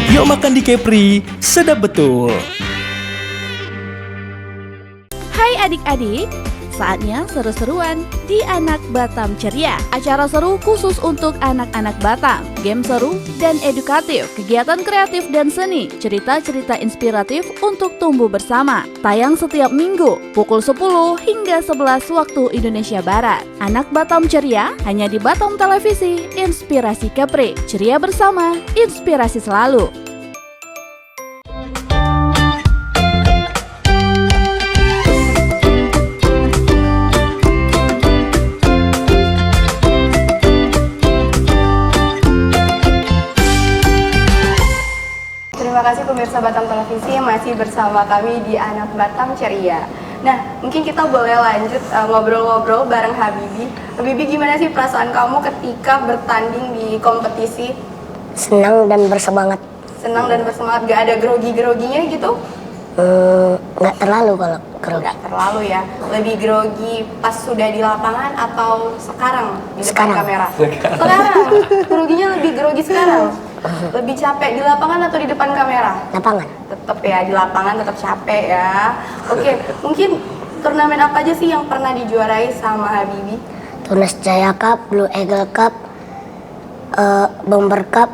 Yuk Makan di Kepri, sedap betul. Hai adik-adik, saatnya seru-seruan di Anak Batam Ceria. Acara seru khusus untuk anak-anak Batam. Game seru dan edukatif, kegiatan kreatif dan seni, cerita-cerita inspiratif untuk tumbuh bersama. Tayang setiap minggu pukul 10 hingga 11 waktu Indonesia Barat. Anak Batam Ceria hanya di Batam Televisi Inspirasi Kepri. Ceria bersama, inspirasi selalu. Terima kasih pemirsa Batam Televisi yang masih bersama kami di Anak Batam Ceria. Nah, mungkin kita boleh lanjut ngobrol-ngobrol bareng Habibi. Habibi, gimana sih perasaan kamu ketika bertanding di kompetisi? Senang dan bersemangat. Senang dan bersemangat, gak ada grogi-groginya gitu? Nggak terlalu kalau grogi. Nggak terlalu ya. Lebih grogi pas sudah di lapangan atau sekarang di depan kamera? Sekarang. Groginya lebih grogi sekarang. Lebih capek di lapangan atau di depan kamera? Lapangan. Tetap ya, di lapangan tetap capek ya. Oke, mungkin turnamen apa aja sih yang pernah dijuarai sama Habibi? Tunas Jaya Cup, Blue Eagle Cup, Bomber Cup,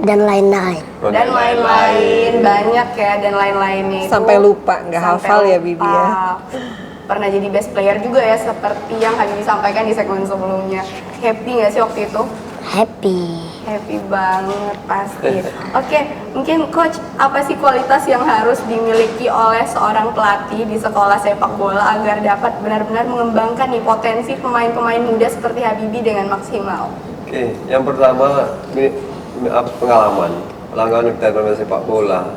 dan lain-lain. Dan lain-lain, banyak ya, dan lain-lainnya itu. Sampai lupa, nggak hafal ya Bibi ya. Pernah jadi best player juga ya, seperti yang Habibi sampaikan di segmen sebelumnya. Happy nggak sih waktu itu? Happy. Happy banget pasti. Oke, mungkin coach, apa sih kualitas yang harus dimiliki oleh seorang pelatih di sekolah sepak bola agar dapat benar-benar mengembangkan nih potensi pemain-pemain muda seperti Habibie dengan maksimal? Oke, yang pertama ini pengalaman kita bermain sepak bola.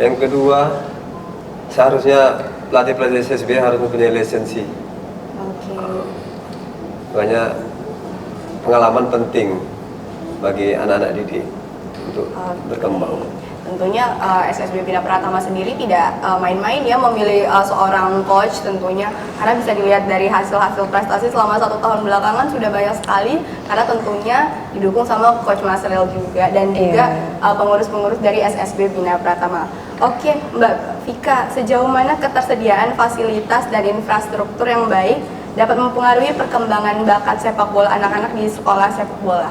Yang kedua, seharusnya pelatih-pelatih SSB harus mempunyai lisensi. Oke. Makanya pengalaman penting bagi anak-anak didik untuk berkembang. Tentunya SSB Bina Pratama sendiri tidak main-main ya memilih seorang coach tentunya, karena bisa dilihat dari hasil-hasil prestasi selama 1 tahun belakangan sudah banyak sekali, karena tentunya didukung sama Coach Masril juga dan juga pengurus-pengurus dari SSB Bina Pratama. Oke, Mbak Vika, sejauh mana ketersediaan fasilitas dan infrastruktur yang baik dapat mempengaruhi perkembangan bakat sepak bola anak-anak di sekolah sepak bola?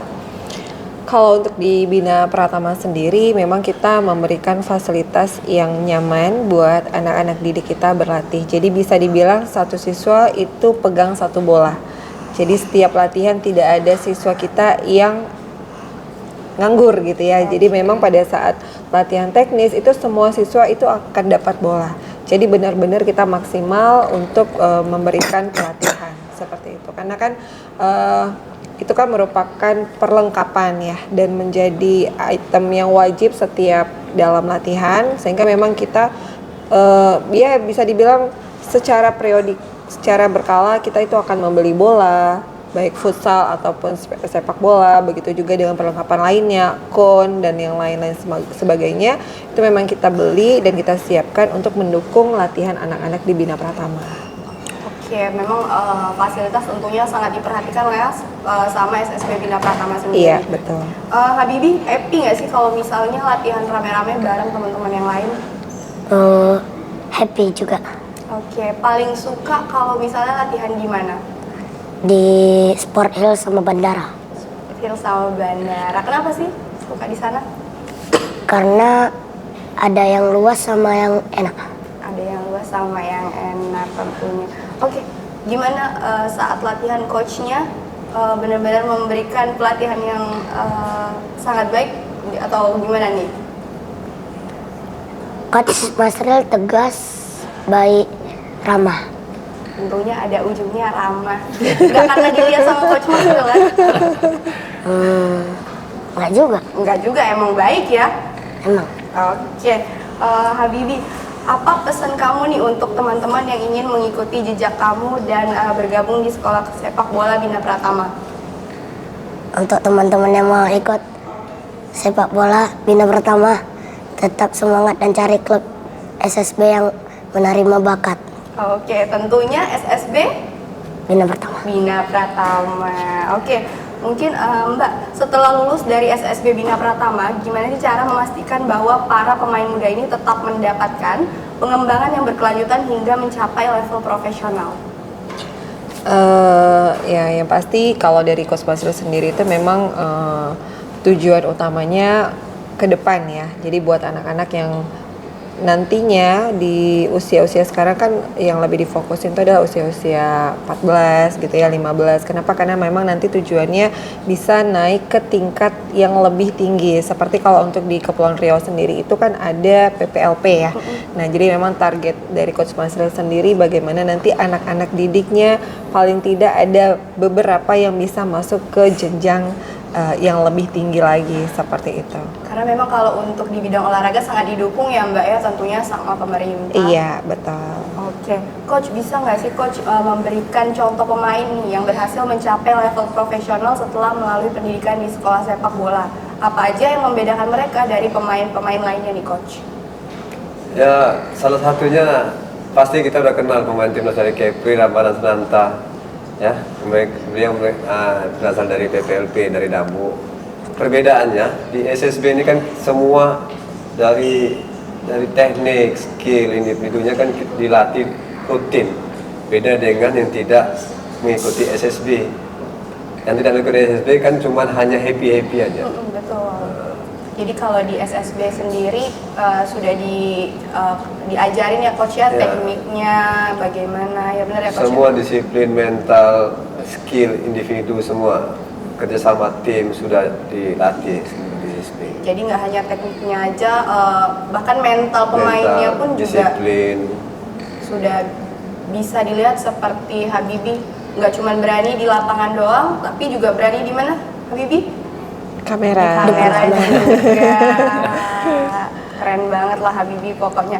Kalau untuk di Bina Pratama sendiri, memang kita memberikan fasilitas yang nyaman buat anak-anak didik kita berlatih. Jadi bisa dibilang satu siswa itu pegang satu bola. Jadi setiap latihan tidak ada siswa kita yang nganggur gitu ya. Jadi memang pada saat latihan teknis itu semua siswa itu akan dapat bola. Jadi benar-benar kita maksimal untuk memberikan pelatihan seperti itu. Karena kan itu kan merupakan perlengkapan ya dan menjadi item yang wajib setiap dalam latihan, sehingga memang kita ya bisa dibilang secara periodik, secara berkala kita itu akan membeli bola, baik futsal ataupun sepak bola, begitu juga dengan perlengkapan lainnya, kon dan yang lain-lain sebagainya, itu memang kita beli dan kita siapkan untuk mendukung latihan anak-anak di Bina Pratama. Oke, memang fasilitas tentunya sangat diperhatikan ya sama SSB Bina Pratama sendiri. Iya, betul. Habibie, happy nggak sih kalau misalnya latihan rame-rame bareng teman-teman yang lain? Happy juga. Oke, paling suka kalau misalnya latihan di mana? Di Sport Hill sama Bandara. Sport Hill sama Bandara. Kenapa sih suka di sana? Karena ada yang luas sama yang enak. Ada yang luas sama yang enak tentunya. Oke, gimana saat latihan coachnya benar-benar memberikan pelatihan yang sangat baik atau gimana nih? Coach Masril tegas, baik, ramah. Tentunya ada ujungnya ramah. Enggak karena dilihat sama Coach Masril kan? Enggak juga. Enggak juga, emang baik ya? Emang. Oke, Habibie, apa pesan kamu nih untuk teman-teman yang ingin mengikuti jejak kamu dan bergabung di sekolah sepak bola Bina Pratama? Untuk teman-teman yang mau ikut sepak bola Bina Pratama, tetap semangat dan cari klub SSB yang menerima bakat. Oke, tentunya SSB Bina Pratama. Bina Pratama. Oke, mungkin Mbak, setelah lulus dari SSB Bina Pratama, gimana sih cara memastikan bahwa para pemain muda ini tetap mendapatkan pengembangan yang berkelanjutan hingga mencapai level profesional? Ya, yang pasti kalau dari Coach Basril sendiri itu memang tujuan utamanya ke depan ya. Jadi buat anak-anak yang nantinya di usia-usia sekarang kan yang lebih difokusin itu adalah usia-usia 14 gitu ya, 15. Kenapa? Karena memang nanti tujuannya bisa naik ke tingkat yang lebih tinggi. Seperti kalau untuk di Kepulauan Riau sendiri itu kan ada PPLP ya. Nah, jadi memang target dari Coach Masril sendiri bagaimana nanti anak-anak didiknya paling tidak ada beberapa yang bisa masuk ke jenjang yang lebih tinggi lagi seperti itu. Karena memang kalau untuk di bidang olahraga sangat didukung ya Mbak ya, tentunya sama pemerintah. Iya, betul. Oke, Coach bisa nggak sih Coach memberikan contoh pemain nih yang berhasil mencapai level profesional setelah melalui pendidikan di sekolah sepak bola? Apa aja yang membedakan mereka dari pemain-pemain lainnya nih Coach? Ya, salah satunya pasti kita udah kenal pemain timnas dari Kepri, Ramadan Senanta. Ya, beliau berasal dari PPLP, dari Dambu. Perbedaannya di SSB ini kan semua dari teknik, skill, individunya kan dilatih rutin. Beda dengan yang tidak mengikuti SSB. Yang tidak mengikuti SSB kan cuma hanya happy aja. Betul. Jadi kalau di SSB sendiri sudah diajarin ya Coach ya, tekniknya bagaimana ya, benar ya Coach? Semua disiplin, mental, skill individu semua kerjasama tim sudah dilatih di ISB. Jadi nggak hanya tekniknya aja, bahkan mental pemainnya pun juga disiplin. Sudah bisa dilihat seperti Habibie, nggak cuma berani di lapangan doang, tapi juga berani di mana, Habibie? Kamera. Di kamera juga. Keren banget lah Habibie pokoknya.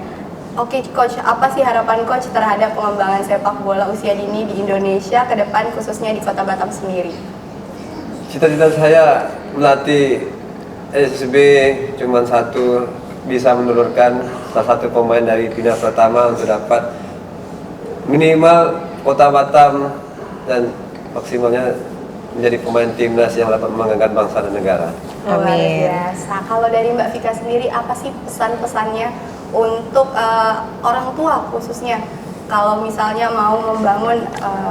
Oke Coach, apa sih harapan Coach terhadap pengembangan sepak bola usia dini di Indonesia ke depan, khususnya di Kota Batam sendiri? Cita-cita saya melatih SSB cuma satu, bisa menurunkan salah satu pemain dari Bina Pratama untuk dapat minimal Kota Batam dan maksimalnya menjadi pemain timnas yang dapat membanggakan bangsa dan negara. Luar biasa. Kalau dari Mbak Vika sendiri, apa sih pesan-pesannya untuk orang tua khususnya kalau misalnya mau membangun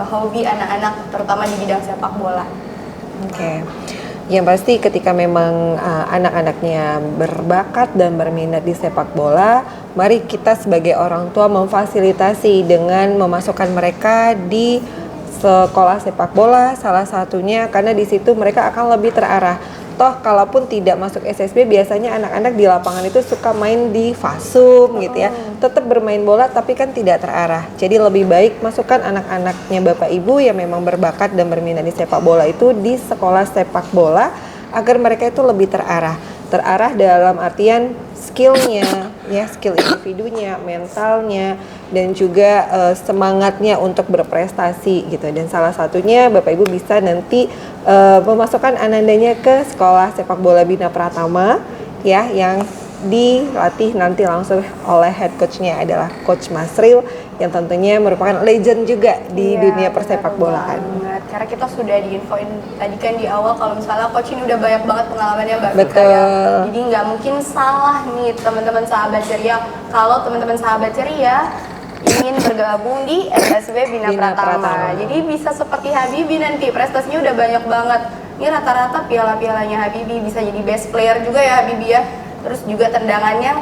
hobi anak-anak terutama di bidang sepak bola? Oke. Yang pasti ketika memang anak-anaknya berbakat dan berminat di sepak bola, mari kita sebagai orang tua memfasilitasi dengan memasukkan mereka di sekolah sepak bola salah satunya, karena di situ mereka akan lebih terarah. Toh kalaupun tidak masuk SSB, biasanya anak-anak di lapangan itu suka main di fasum gitu ya, tetap bermain bola tapi kan tidak terarah. Jadi lebih baik masukkan anak-anaknya Bapak Ibu yang memang berbakat dan berminat di sepak bola itu di sekolah sepak bola agar mereka itu lebih terarah dalam artian skillnya ya, skill individunya, mentalnya, dan juga semangatnya untuk berprestasi gitu. Dan salah satunya Bapak Ibu bisa nanti memasukkan anandanya ke sekolah sepak bola Bina Pratama ya, yang dilatih nanti langsung oleh head coachnya adalah Coach Masril yang tentunya merupakan legend juga di dunia persepak bolaan. Karena kita sudah diinfoin tadi kan di awal kalau misalnya Coach ini udah banyak banget pengalamannya Mbak Vika ya. Jadi nggak mungkin salah nih teman-teman sahabat ceria kalau teman-teman sahabat ceria ingin bergabung di SSB Bina Pratama. Jadi bisa seperti Habibie nanti, prestasinya udah banyak banget. Ini rata-rata piala-pialanya Habibie, bisa jadi best player juga ya Habibie ya. Terus juga tendangannya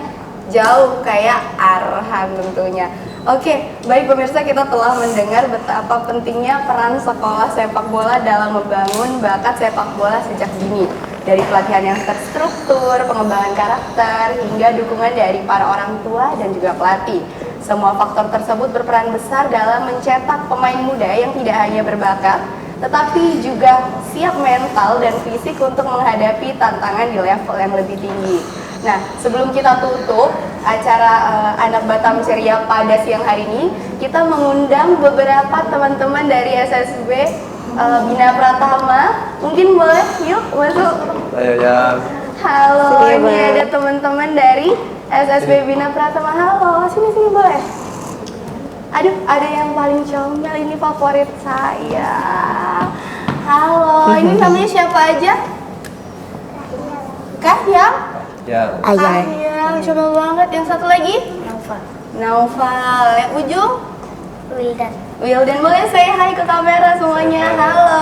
jauh kayak Arhan tentunya. Oke, baik pemirsa, kita telah mendengar betapa pentingnya peran sekolah sepak bola dalam membangun bakat sepak bola sejak dini. Dari pelatihan yang terstruktur, pengembangan karakter, hingga dukungan dari para orang tua dan juga pelatih. Semua faktor tersebut berperan besar dalam mencetak pemain muda yang tidak hanya berbakat, tetapi juga siap mental dan fisik untuk menghadapi tantangan di level yang lebih tinggi. Nah, sebelum kita tutup acara Anak Batam Ceria pada siang hari ini, kita mengundang beberapa teman-teman dari SSB Bina Pratama. Mungkin boleh yuk masuk. Ayo ya. Halo, ini ada teman-teman dari SSB Bina Pratama. Halo, sini boleh. Aduh, ada yang paling comel, ini favorit saya. Halo, ini namanya siapa aja? Kahyang? Ya. Ayang, comel banget. Yang satu lagi? Naufal. Yang ujung? Wildan, boleh say hi ke kamera semuanya. Halo.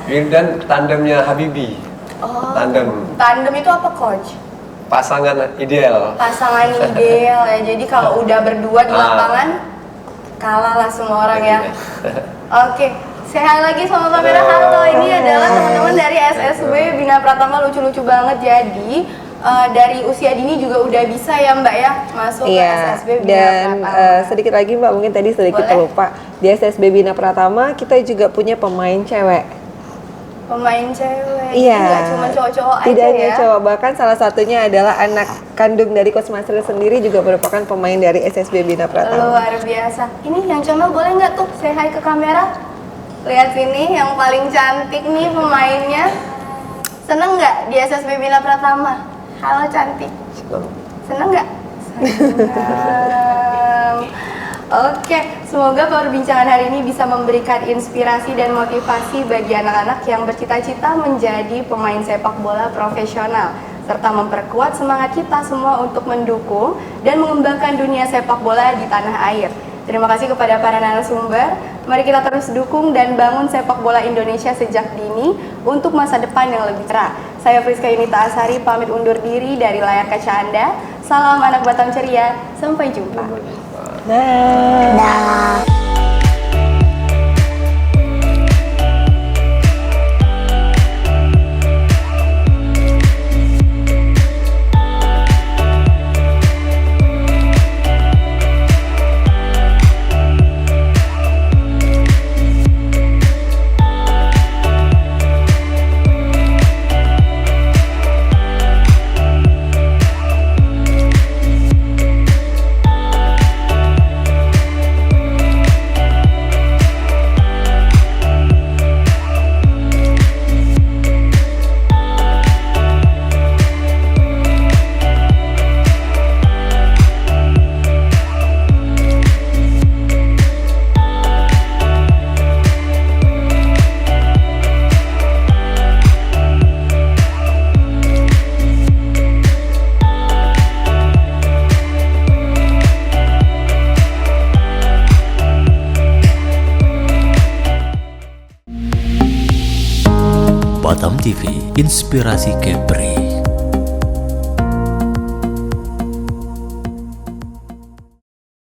Wildan tandemnya Habibie. Tandem itu apa Coach? Pasangan ideal. Pasangan ideal ya. Jadi kalau udah berdua di lapangan, kalah lah semua orang ya. Oke, say hi lagi sama kamera. Halo, ini adalah teman-teman dari SSB Bina Pratama, lucu-lucu banget. Jadi dari usia dini juga udah bisa ya Mbak ya masuk ke SSB Bina Pratama. Dan sedikit lagi Mbak, mungkin tadi sedikit lupa, di SSB Bina Pratama kita juga punya pemain cewek. Pemain cewek, iya, nggak cuma cowok-cowok aja ya? Tidak hanya cowok, bahkan salah satunya adalah anak kandung dari Coach Masril sendiri juga merupakan pemain dari SSB Bina Pratama. Luar biasa. Ini yang comel boleh nggak tuh say hi ke kamera? Lihat sini, yang paling cantik nih pemainnya. Seneng nggak di SSB Bina Pratama? Halo cantik. Seneng nggak? Seneng. Oke, semoga perbincangan hari ini bisa memberikan inspirasi dan motivasi bagi anak-anak yang bercita-cita menjadi pemain sepak bola profesional, serta memperkuat semangat kita semua untuk mendukung dan mengembangkan dunia sepak bola di tanah air. Terima kasih kepada para narasumber. Mari kita terus dukung dan bangun sepak bola Indonesia sejak dini untuk masa depan yang lebih cerah. Saya Friska Yunita Asari pamit undur diri dari layar kaca Anda. Salam Anak Batam Ceria. Sampai jumpa. Batam TV, Inspirasi Kepri.